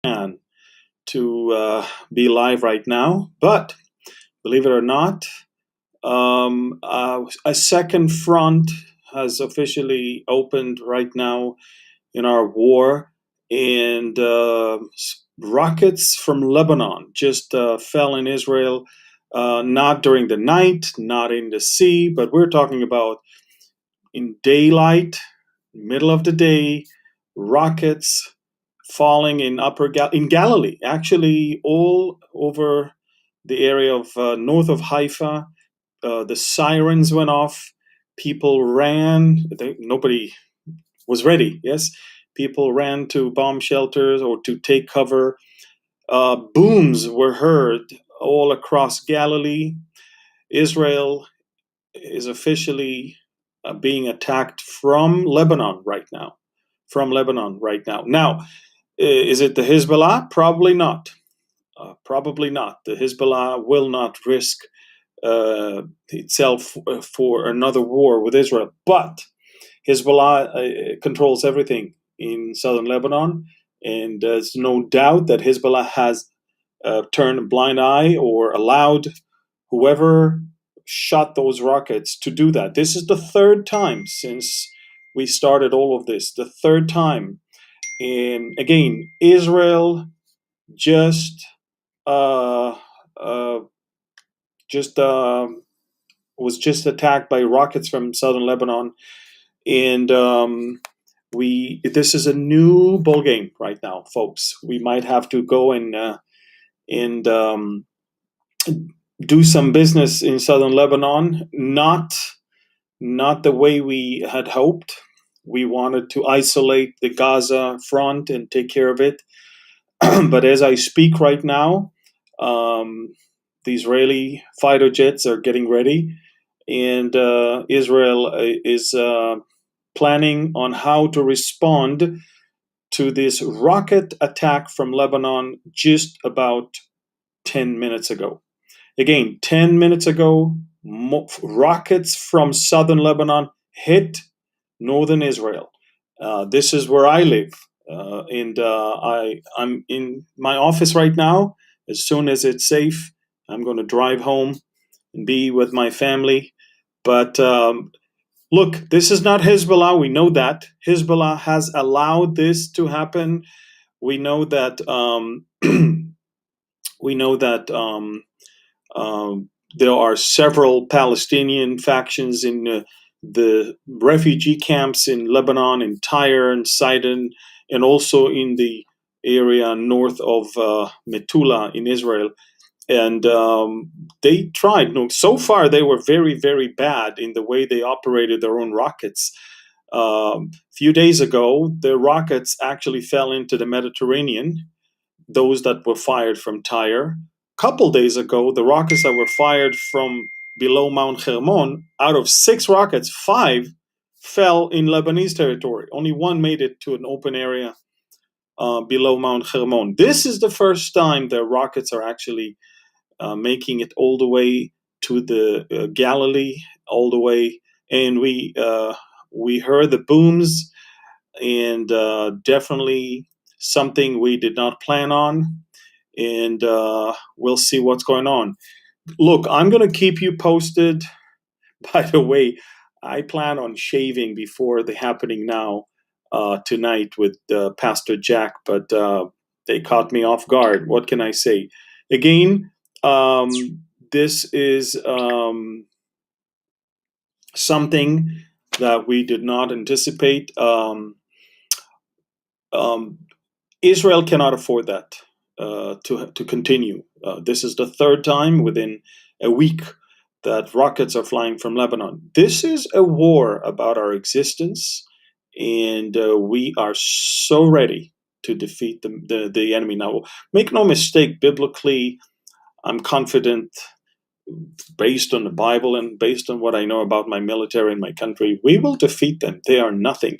to be live right now, but believe it or not, a second front has officially opened right now in our war, and rockets from Lebanon just fell in Israel, not during the night, not in the sea, but we're talking about in daylight, middle of the day, rockets falling in in Galilee, actually all over the area of north of Haifa. The sirens went off. People ran. Nobody was ready. Yes, people ran to bomb shelters or to take cover. Booms were heard all across Galilee. Israel is officially being attacked from Lebanon right now. Now, is it the Hezbollah? Probably not. Probably not. The Hezbollah will not risk itself for another war with Israel. But Hezbollah controls everything in southern Lebanon, and there's no doubt that Hezbollah has turned a blind eye or allowed whoever shot those rockets to do that. This is the third time since we started all of this. The third time. And again, Israel just was just attacked by rockets from southern Lebanon, and this is a new ball game right now, folks. We might have to go and do some business in southern Lebanon. Not the way we had hoped. We wanted to isolate the Gaza front and take care of it. But as I speak right now, the Israeli fighter jets are getting ready, and Israel is planning on how to respond to this rocket attack from Lebanon just about 10 minutes ago. Again, 10 minutes ago, rockets from southern Lebanon hit northern Israel. This is where I live, and I'm in my office right now. As soon as it's safe, I'm going to drive home and be with my family. But look, this is not Hezbollah. We know that. Hezbollah has allowed this to happen. We know that there are several Palestinian factions in the refugee camps in Lebanon, in Tyre and Sidon, and also in the area north of Metula in Israel. And they tried. No, so far, they were very, very bad in the way they operated their own rockets. A few days ago, the rockets actually fell into the Mediterranean, those that were fired from Tyre. A couple days ago, the rockets that were fired from below Mount Hermon, out of 6 rockets, 5 fell in Lebanese territory. Only 1 made it to an open area below Mount Hermon. This is the first time the rockets are actually making it all the way to the Galilee, all the way, and we heard the booms, and definitely something we did not plan on, and we'll see what's going on. Look, I'm going to keep you posted. By the way, I plan on shaving before the happening now tonight with Pastor Jack, but they caught me off guard. What can I say? Again, this is something that we did not anticipate. Israel cannot afford that to continue. This is the third time within a week that rockets are flying from Lebanon. This is a war about our existence, and we are so ready to defeat the enemy. Now, make no mistake, biblically, I'm confident, based on the Bible and based on what I know about my military and my country, we will defeat them. They are nothing.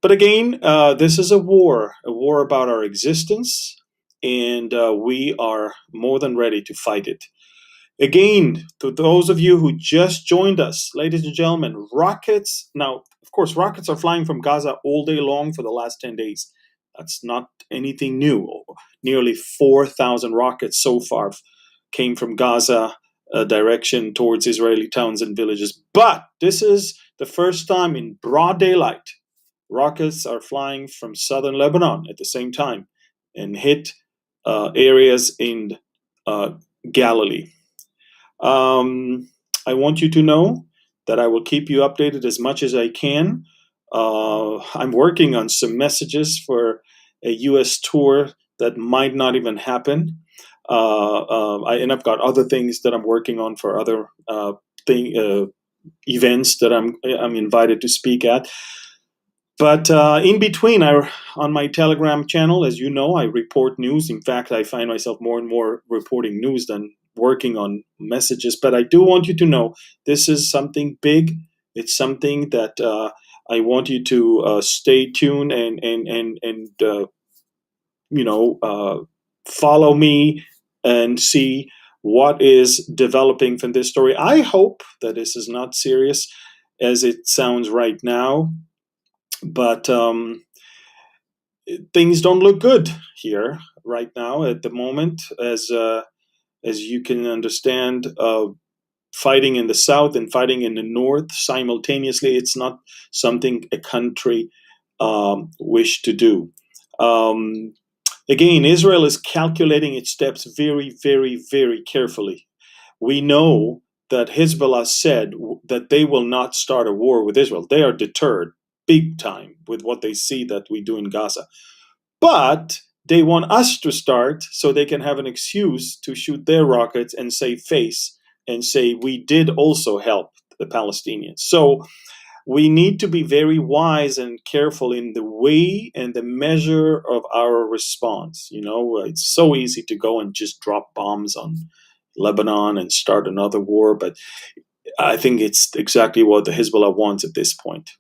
But again, this is a war about our existence, and we are more than ready to fight it. Again, to those of you who just joined us, ladies and gentlemen, rockets. Now, of course, rockets are flying from Gaza all day long for the last 10 days. That's not anything new. Nearly 4,000 rockets so far came from Gaza direction towards Israeli towns and villages. But this is the first time in broad daylight rockets are flying from southern Lebanon at the same time and hit areas in Galilee. I want you to know that I will keep you updated as much as I can. I'm working on some messages for a U.S. tour that might not even happen. And I've got other things that I'm working on for other events that I'm invited to speak at. But in between, on my Telegram channel, as you know, I report news. In fact, I find myself more and more reporting news than working on messages. But I do want you to know this is something big. It's something that I want you to stay tuned and follow me and see what is developing from this story. I hope that this is not serious as it sounds right now. But things don't look good here right now at the moment, as you can understand. Fighting in the south and fighting in the north simultaneously, it's not something a country wish to do. Again, Israel is calculating its steps very, very, very carefully. We know that Hezbollah said that they will not start a war with Israel. They are deterred big time with what they see that we do in Gaza. But they want us to start so they can have an excuse to shoot their rockets and save face and say we did also help the Palestinians. So we need to be very wise and careful in the way and the measure of our response. It's so easy to go and just drop bombs on Lebanon and start another war, but I think it's exactly what the Hezbollah wants at this point.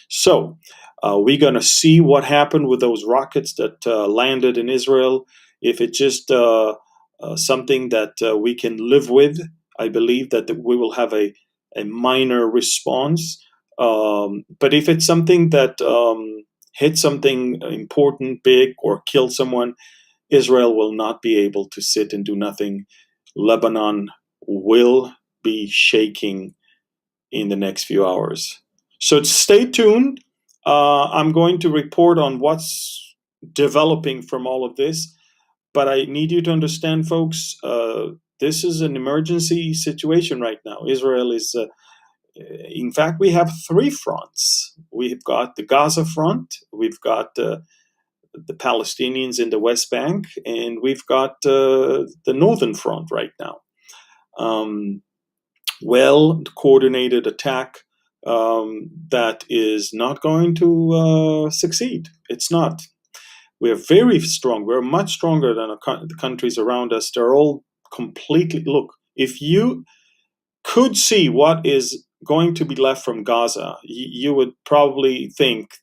So we're going to see what happened with those rockets that landed in Israel. If it's just something that we can live with, I believe that we will have a minor response. But if it's something that hit something important, big, or killed someone, Israel will not be able to sit and do nothing. Lebanon will be shaking in the next few hours. So stay tuned. I'm going to report on what's developing from all of this. But I need you to understand, folks, this is an emergency situation right now. Israel is, in fact, we have three fronts. We've got the Gaza front, we've got the Palestinians in the West Bank, and we've got the northern front right now. Well-coordinated attack that is not going to succeed. It's not. We're very strong. We're much stronger than the countries around us. They're all completely... Look, if you could see what is going to be left from Gaza, you would probably think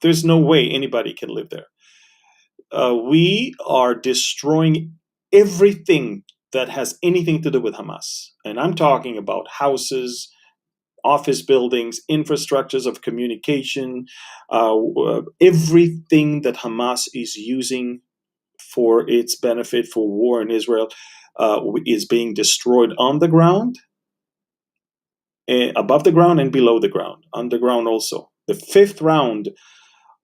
there's no way anybody can live there. We are destroying everything that has anything to do with Hamas. And I'm talking about houses, office buildings, infrastructures of communication, everything that Hamas is using for its benefit for war in Israel is being destroyed on the ground, above the ground and below the ground, underground also. The fifth round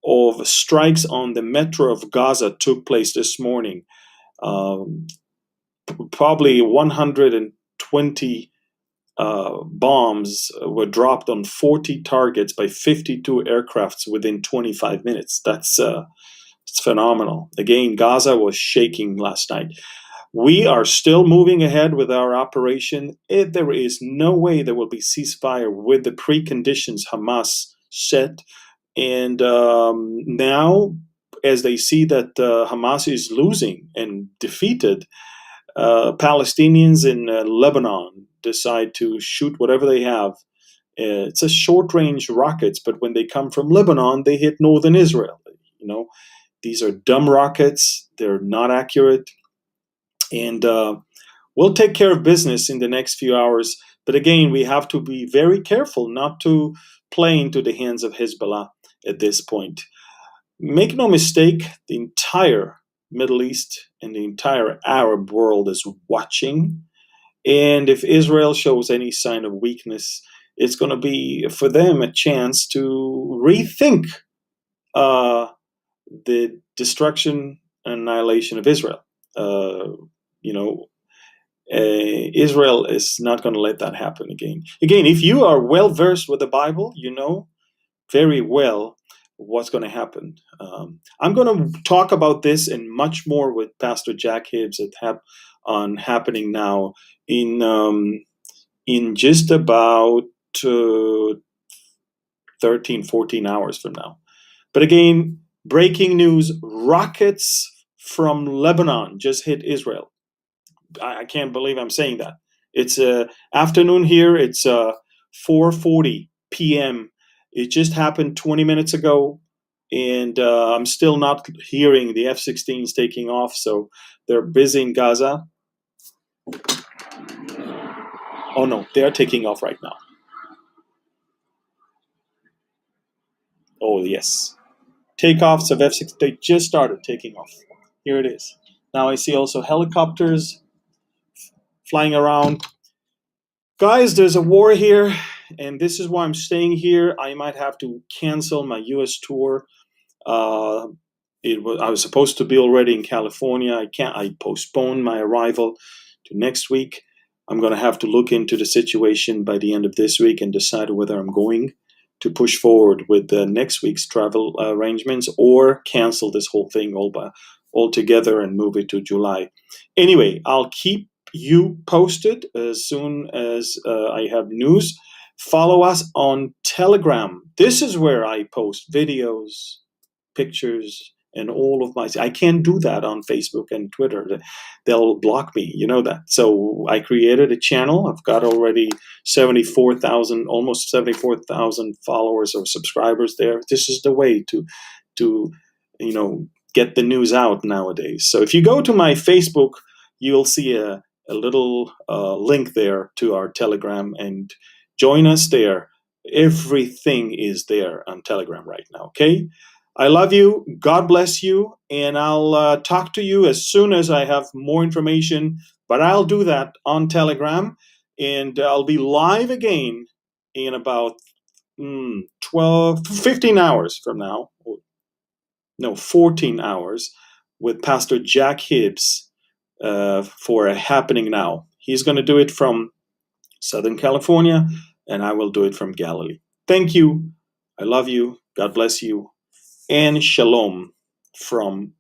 of strikes on the metro of Gaza took place this morning. Probably 120 bombs were dropped on 40 targets by 52 aircrafts within 25 minutes. That's it's phenomenal. Again, Gaza was shaking last night. We are still moving ahead with our operation. There is no way there will be ceasefire with the preconditions Hamas set. And now, as they see that Hamas is losing and defeated, Palestinians in Lebanon decide to shoot whatever they have. It's a short-range rockets, but when they come from Lebanon, they hit northern Israel. These are dumb rockets. They're not accurate. And we'll take care of business in the next few hours. But again, we have to be very careful not to play into the hands of Hezbollah at this point. make no mistake, the entire Middle East and the entire Arab world is watching. And if Israel shows any sign of weakness, it's going to be for them a chance to rethink the destruction and annihilation of Israel. Israel is not going to let that happen again. Again, if you are well versed with the Bible, you know very well what's going to happen. I'm going to talk about this and much more with Pastor Jack Hibbs on happening now in just about 13, 14 hours from now. But again, breaking news: rockets from Lebanon just hit Israel. I can't believe I'm saying that. It's afternoon here. It's 4:40 p.m. It just happened 20 minutes ago, and I'm still not hearing the F-16s taking off, so they're busy in Gaza. Oh no, they're taking off right now. Oh yes. Takeoffs of F-16, they just started taking off. Here it is. Now I see also helicopters flying around. Guys, there's a war here, and this is why I'm staying here. I might have to cancel my U.S. tour. I was supposed to be already in California. I postponed my arrival to next week. I'm going to have to look into the situation by the end of this week and decide whether I'm going to push forward with the next week's travel arrangements or cancel this whole thing altogether and move it to July. Anyway, I'll keep you posted as soon as I have news. Follow us on Telegram. This is where I post videos, pictures, and all of my... I can't do that on Facebook and Twitter. They'll block me, you know that. So I created a channel. I've got already 74,000, almost 74,000 followers or subscribers there. This is the way to get the news out nowadays. So if you go to my Facebook, you'll see a little link there to our Telegram, and join us there. Everything is there on Telegram right now, okay? I love you. God bless you. And I'll talk to you as soon as I have more information. But I'll do that on Telegram. And I'll be live again in about 15 hours from now. No, 14 hours with Pastor Jack Hibbs for a Happening Now. He's going to do it from Southern California, and I will do it from Galilee. Thank you. I love you. God bless you. And shalom from